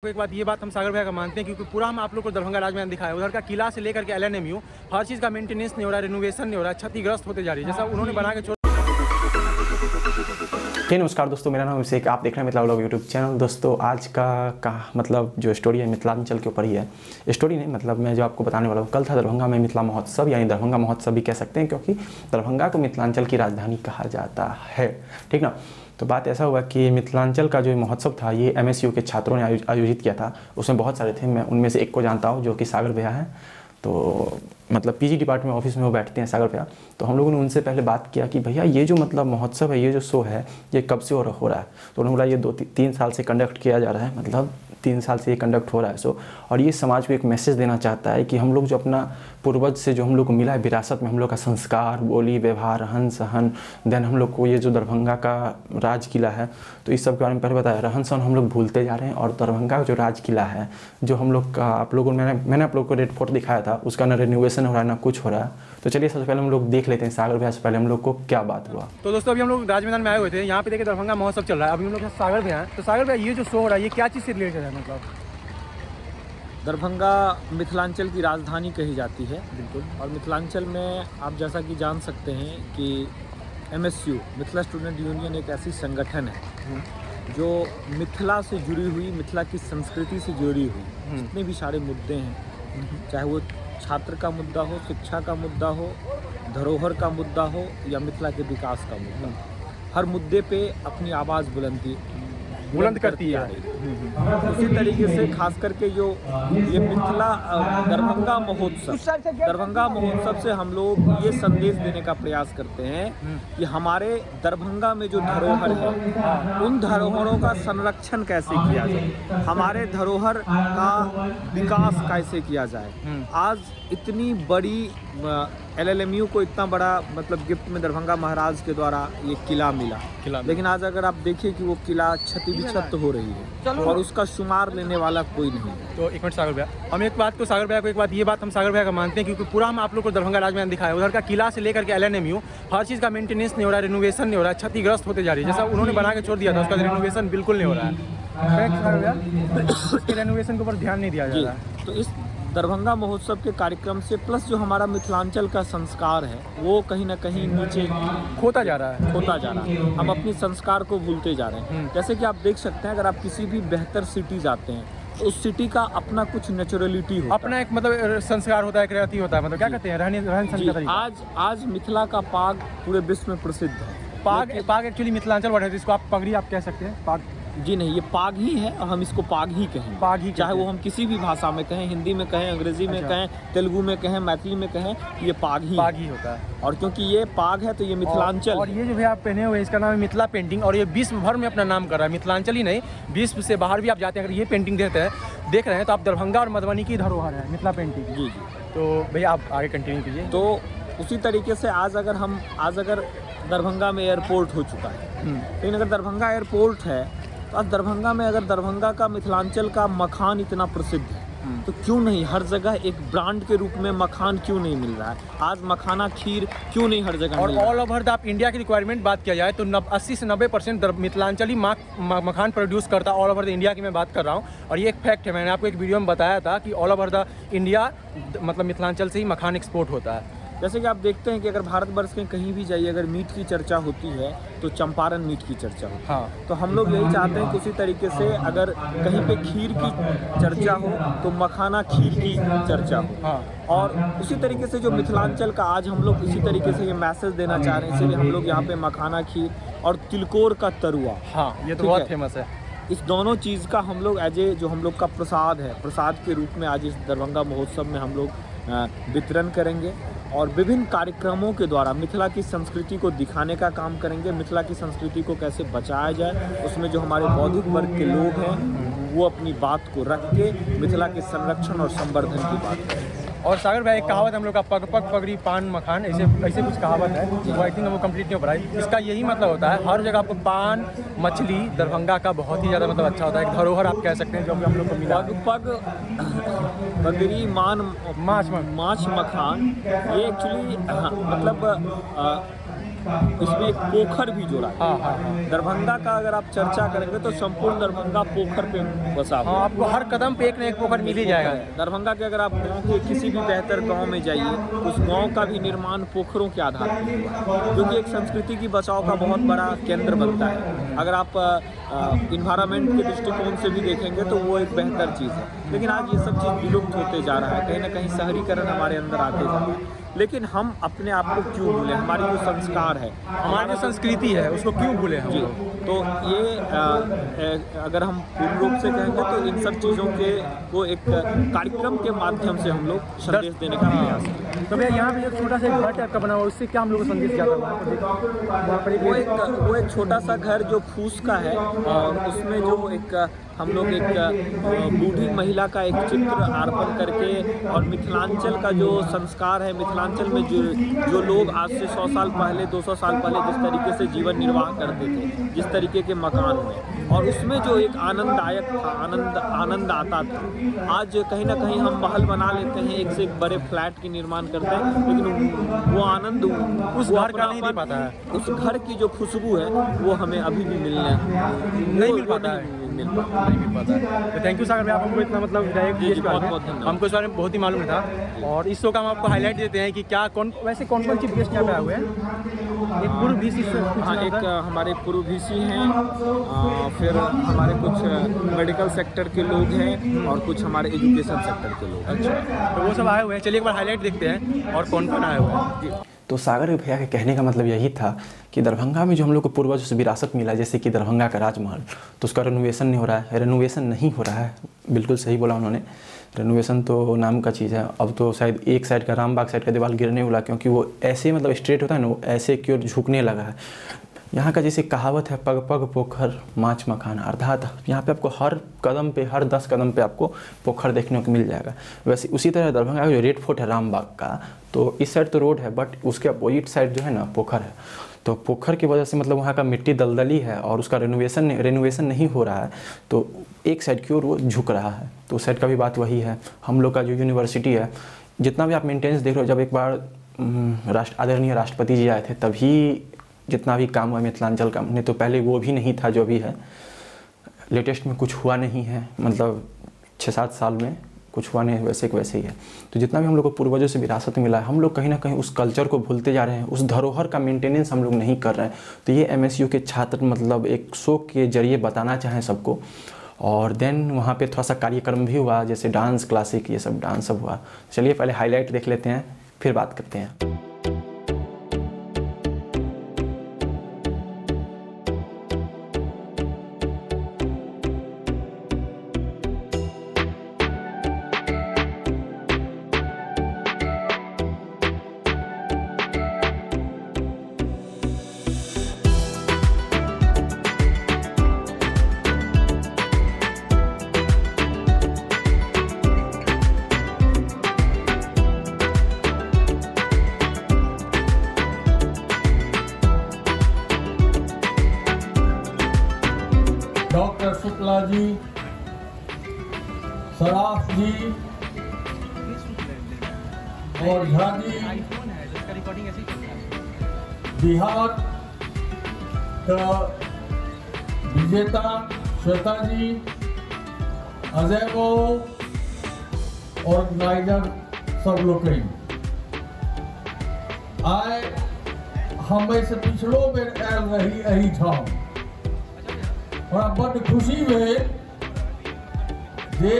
एक बात ये बात हम सागर भैया का मानते हैं क्योंकि पूरा हम आप लोग को दरभंगा राज मैदान दिखाया, उधर का किला से लेकर के एलएनएमयू हर चीज़ का मेंटेनेंस नहीं हो रहा है, रिनोवेशन नहीं हो रहा है, क्षतिग्रस्त होते जा रही है जैसा उन्होंने बना के छोड़। नमस्कार दोस्तों, मेरा नाम अभिषेक, आप देख रहे हैं मिथिला व्लॉग यूट्यूब चैनल। दोस्तों आज का मतलब जो स्टोरी है मिथिलांचल के ऊपर ही है। स्टोरी नहीं, मतलब मैं जो आपको बताने वाला हूँ, कल था दरभंगा में मिथिला महोत्सव, यानी दरभंगा महोत्सव भी कह सकते हैं क्योंकि दरभंगा को मिथिलांचल की राजधानी कहा जाता है, ठीक ना। तो बात ऐसा हुआ कि मिथिलांचल का जो महोत्सव था ये एमएसयू के छात्रों ने आयोजित किया था। उसमें बहुत सारे थे, मैं उनमें से एक को जानता हूँ जो कि सागर भैया हैं। तो मतलब पीजी डिपार्टमेंट ऑफिस में वो बैठते हैं सागर भैया। तो हम लोगों ने उनसे पहले बात किया कि भैया ये जो मतलब महोत्सव है, ये जो शो है, ये कब से हो रहा है। तो उन्होंने बोला ये 2-3 साल से कंडक्ट किया जा रहा है, मतलब 3 साल से ये कंडक्ट हो रहा है शो। और ये समाज को एक मैसेज देना चाहता है कि हम लोग जो अपना पूर्वज से जो हम लोग को मिला है विरासत में, हम लोग का संस्कार, बोली, व्यवहार, रहन सहन, देन हम लोग को ये जो दरभंगा का राज किला है, तो इस सब के बारे में पहले बताया। रहन सहन हम लोग भूलते जा रहे हैं और दरभंगा का जो राज किला है, जो हम लोग का आप लोगों मैंने आप लोग को रेड फोर्ट दिखाया था, उसका ना रिनोवेशन हो रहा है ना कुछ हो रहा है। तो चलिए सबसे पहले हम लोग देख लेते हैं सागर भैया से पहले हम लोग को क्या बात हुआ। तो दोस्तों अभी हम लोग राज मैदान में आए हुए थे, यहाँ पे देखिए दरभंगा महोत्सव चल रहा है। अभी हम लोग सागर भैया हैं। तो सागर भैया ये जो शो हो रहा है ये क्या चीज़ से रिलेटेड है? मतलब दरभंगा मिथिलांचल की राजधानी कही जाती है, बिल्कुल। और मिथिलांचल में आप जैसा कि जान सकते हैं कि एमएसयू मिथिला स्टूडेंट यूनियन एक ऐसी संगठन है जो मिथिला से जुड़ी हुई, मिथिला की संस्कृति से जुड़ी हुई जितने भी सारे मुद्दे हैं, चाहे वो छात्र का मुद्दा हो, शिक्षा का मुद्दा हो, धरोहर का मुद्दा हो या मिथिला के विकास का मुद्दा, हर मुद्दे पे अपनी आवाज़ बुलंद करती है। उसी तरीके से खास करके जो ये मिथिला दरभंगा महोत्सव से हम लोग ये संदेश देने का प्रयास करते हैं कि हमारे दरभंगा में जो धरोहर है उन धरोहरों का संरक्षण कैसे किया जाए, हमारे धरोहर का विकास कैसे किया जाए। आज इतनी बड़ी एलएनएमयू को इतना बड़ा मतलब गिफ्ट में दरभंगा महाराज के द्वारा ये किला मिला, लेकिन आज अगर आप देखिए कि वो किला क्षति विक्षत हो रही है और उसका शुमार लेने वाला कोई नहीं है। तो एक मिनट सागर भैया, हम एक बात को सागर भैया को एक बात ये बात हम सागर भैया का मानते हैं क्योंकि पूरा हम आप लोग को दरभंगा राज मैदान दिखाया, उधर का किला से लेकर के एलएनएमयू हर चीज़ का मेंटेनेंस नहीं हो रहा है, रिनोवेशन नहीं हो रहा है, क्षतिग्रस्त होते जा रही है जैसा उन्होंने बना के छोड़ दिया था, उसका रिनोवेशन बिल्कुल नहीं हो रहा है। उसके रिनोवेशन के ऊपर ध्यान नहीं दिया जा रहा है। तो इस दरभंगा महोत्सव के कार्यक्रम से प्लस जो हमारा मिथिलांचल का संस्कार है वो कहीं ना कहीं नीचे खोता जा रहा है। हम अपनी संस्कार को भूलते जा रहे हैं। जैसे कि आप देख सकते हैं, अगर आप किसी भी बेहतर सिटी जाते हैं तो उस सिटी का अपना कुछ नेचुरलिटी होता है, अपना एक मतलब संस्कार होता है, क्रियाती होता है, मतलब क्या कहते हैं रहन सहन का तरीका। आज मिथिला का पाग पूरे विश्व में प्रसिद्ध है। पाग एक्चुअली मिथिलांचल वर्ड है, जिसको आप पगड़ी आप कह सकते हैं। पाग जी नहीं, ये पाग ही है और हम इसको पाग ही कहें। पाग ही चाहे वो हम किसी भी भाषा में कहें, हिंदी में कहें, अंग्रेजी में कहें, तेलुगु में कहें, मैथिली में कहें, ये पाग ही होता है। और क्योंकि ये पाग है तो ये मिथिलांचल और ये जो है आप पहने हुए इसका नाम है मिथिला पेंटिंग, और ये विश्व भर में अपना नाम कर रहा है। मिथिलांचल ही नहीं, विश्व से बाहर भी आप जाते हैं, अगर ये पेंटिंग देख रहे हैं तो आप दरभंगा और मधुबनी की धरोहर है मिथिला पेंटिंग। जी। तो भैया आप आगे कंटिन्यू कीजिए। तो उसी तरीके से आज अगर दरभंगा में एयरपोर्ट हो चुका है, लेकिन अगर दरभंगा एयरपोर्ट है तो आज दरभंगा में अगर दरभंगा का मिथिलांचल का मखान इतना प्रसिद्ध है तो क्यों नहीं हर जगह एक ब्रांड के रूप में मखान क्यों नहीं मिल रहा है? आज मखाना खीर क्यों नहीं हर जगह? और ऑल ओवर द आप इंडिया की रिक्वायरमेंट बात किया जाए तो 80 से 90% मिथिलांचली मखान प्रोड्यूस करता है। ऑल ओवर द इंडिया की मैं बात कर रहा हूँ और ये एक फैक्ट है, मैंने आपको एक वीडियो में बताया था कि ऑल ओवर द इंडिया मतलब मिथिलांचल से ही मखान एक्सपोर्ट होता है। जैसे कि आप देखते हैं कि अगर भारतवर्ष में कहीं भी जाइए, अगर मीट की चर्चा होती है तो चंपारण मीट की चर्चा होती है। हाँ। तो हम लोग यही चाहते हैं कि उसी तरीके से अगर कहीं पे खीर की चर्चा हो तो मखाना खीर की चर्चा हो। हाँ। और उसी तरीके से जो मिथिलांचल का आज हम लोग इसी तरीके से ये मैसेज देना चाह रहे हैं, इसीलिए हम लोग यहाँ पे मखाना खीर और तिलकोर का तरुआ, हाँ ये तो बहुत फेमस है, इस दोनों चीज़ का हम लोग जो हम लोग का प्रसाद है, प्रसाद के रूप में आज इस दरभंगा महोत्सव में हम लोग वितरण करेंगे और विभिन्न कार्यक्रमों के द्वारा मिथिला की संस्कृति को दिखाने का काम करेंगे। मिथिला की संस्कृति को कैसे बचाया जाए, उसमें जो हमारे बौद्धिक वर्ग के लोग हैं वो अपनी बात को रख के मिथिला के संरक्षण और संवर्धन की बात करें। और सागर भाई एक कहावत हम लोग का पग पग पगड़ी पान मखान, ऐसे कुछ कहावत है, वो आई थिंक वो कंप्लीट नहीं हो पा रहा है। इसका यही मतलब होता है हर जगह आपको पान मछली दरभंगा का बहुत ही ज़्यादा मतलब अच्छा होता है, एक धरोहर आप कह सकते हैं जो हम लोग को मिला। पग पगड़ी माछ मखान ये एक्चुअली मतलब इसमें एक पोखर भी जोड़ा है। दरभंगा का अगर आप चर्चा करेंगे तो संपूर्ण दरभंगा पोखर पे बसा हुआ है। आपको हर कदम पे एक ना एक पोखर मिल ही जाएगा। दरभंगा के अगर आप गांव के किसी भी बेहतर गांव में जाइए, उस गांव का भी निर्माण पोखरों के आधार पर हुआ है, जो कि एक संस्कृति की बचाव का बहुत बड़ा केंद्र बनता है। अगर आप इन्वायरमेंट के दृष्टिकोण से भी देखेंगे तो वो एक बेहतर चीज़ है। लेकिन आज ये सब चीज़ विलुप्त होते जा रहा है, कहीं ना कहीं शहरीकरण हमारे अंदर आते जा रहा है। लेकिन हम अपने आप को क्यों भूलें? हमारी जो संस्कार है, हमारी जो संस्कृति है, उसको क्यों भूलें हम? जी, तो ये अगर हम पूर्ण रूप से कहेंगे तो इन सब चीज़ों के को एक कार्यक्रम के माध्यम से हम लोग संदेश देने का प्रयास करें। तो भैया यहाँ पे एक छोटा सा एक घर टाइप का बना हुआ, उससे क्या हम लोग को संदेश जाता है? वो एक छोटा सा घर जो फूस का है, और उसमें जो एक हम लोग एक बूढ़ी महिला का एक चित्र अर्पण करके, और मिथिलांचल का जो संस्कार है, मिथिलांचल में जो लोग आज से 100 साल पहले 200 साल पहले जिस तरीके से जीवन निर्वाह करते थे, जिस तरीके के मकान में, और उसमें जो एक आनंददायक था, आनंद आता था। आज कहीं ना कहीं हम महल बना लेते हैं, एक से एक बड़े फ्लैट की निर्माण करते हैं, लेकिन वो आनंद उस घर का नहीं पाता है। उस घर की जो खुशबू है वो हमें अभी भी नहीं मिल पाता है। तो थैंक यू सागर भाई, आप हमको इतना मतलब डायरेक्ट हमको इस बारे में बहुत ही मालूम था। और इस शो का हम आपको हाईलाइट देते हैं कि क्या कौन चीफ गेस्ट यहाँ पे आए हुए हैं। एक पूर्व VC, हाँ, एक हमारे पूर्व VC हैं, फिर हमारे कुछ मेडिकल सेक्टर के लोग हैं, और कुछ हमारे एजुकेशन सेक्टर के लोग। अच्छा, तो वो सब आए हुए हैं। चलिए एक बार हाईलाइट देखते हैं और कौन कौन आए हुए हैं जी। तो सागर भैया के कहने का मतलब यही था कि दरभंगा में जो हम लोग को पूर्वजों से विरासत मिला, जैसे कि दरभंगा का राजमहल, तो उसका रेनोवेशन नहीं हो रहा है। रेनोवेशन नहीं हो रहा है, बिल्कुल सही बोला उन्होंने। रेनोवेशन तो नाम का चीज़ है। अब तो शायद एक साइड का, रामबाग साइड का दीवार गिरने वाला, क्योंकि वो ऐसे मतलब स्ट्रेट होता है ना, वो ऐसे की ओर झुकने लगा है। यहाँ का जैसे कहावत है, पग पग पोखर माछ मखान, अर्थात यहाँ पे आपको हर कदम पे, हर 10 कदम पे आपको पोखर देखने को मिल जाएगा। वैसे उसी तरह दरभंगा का जो रेड फोर्ट है रामबाग का, तो इस साइड तो रोड है, बट उसके अपोजिट साइड जो है ना पोखर है। तो पोखर की वजह से मतलब वहाँ का मिट्टी दलदली है, और उसका रेनोवेशन नहीं हो रहा है, तो एक साइड की ओर वो झुक रहा है। तो उस साइड का भी बात वही है। हम लोग का जो यूनिवर्सिटी है, जितना भी आप मेंटेनेंस देख रहे हो, जब एक बार आदरणीय राष्ट्रपति जी आए थे, तभी जितना भी काम हुआ मिथिलांचल का, नहीं तो पहले वो भी नहीं था जो भी है। लेटेस्ट में कुछ हुआ नहीं है, मतलब 6-7 साल में कुछ हुआ नहीं, वैसे के वैसे ही है। तो जितना भी हम लोग को पूर्वजों से विरासत मिला है, हम लोग कहीं ना कहीं उस कल्चर को भूलते जा रहे हैं, उस धरोहर का मेंटेनेंस हम लोग नहीं कर रहे हैं। तो ये MSU के छात्र मतलब एक शो के जरिए बताना चाहें सबको। और देन वहाँ पे थोड़ा सा कार्यक्रम भी हुआ, जैसे डांस क्लासिक, ये सब डांस सब हुआ। चलिए पहले हाईलाइट देख लेते हैं, फिर बात करते हैं। डॉक्टर शुक्ला जी, सराफ जी और झा जी, बिहार का विजेता श्वेता जी, अजय वो ऑर्गेनाइजर सब लोग आए। हम ऐसे पिछलो बेर आयल रही एही ठाम, हमरा बड़ खुशी भेल जे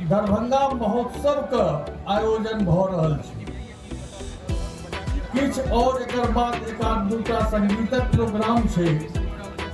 दरभंगा महोत्सव का आयोजन भ रहल छै। किछ और एकर बाद एक आध दूटा संगीतक प्रोग्राम छै।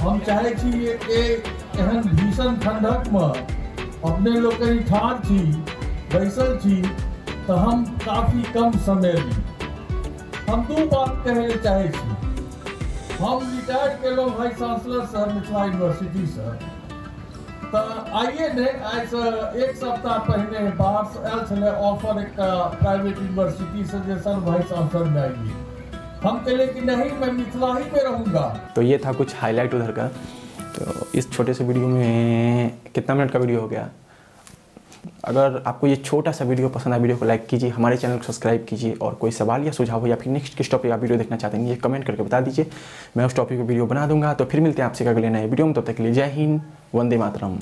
हम चाहे छी एहन भीषण ठंडक में अपने लोग ठाढ़ छी, बैसल छी, तो हम काफी कम समय ली। हम दू बात कहे चाहे छी। हम रिटायर्ड के लोग vice chancellor sir Mithila university sir, तो आइए ने आज से एक सप्ताह पहले बाहर से आयल छले ऑफर एक प्राइवेट यूनिवर्सिटी से जे सर वाइस चांसलर में आइए। हम कहले कि नहीं, मैं मिथिला ही में रहूँगा। तो ये था कुछ हाईलाइट उधर का। तो इस छोटे से वीडियो में कितना मिनट का वीडियो हो गया? अगर आपको ये छोटा सा वीडियो पसंद आया, वीडियो को लाइक कीजिए, हमारे चैनल को सब्सक्राइब कीजिए और कोई सवाल या सुझाव हो या फिर नेक्स्ट किस टॉपिक का वीडियो देखना चाहते हैं ये कमेंट करके बता दीजिए, मैं उस टॉपिक पर वीडियो बना दूंगा। तो फिर मिलते हैं आपसे अगले नए वीडियो में, तब तक के लिए जय हिंद, वंदे मातरम।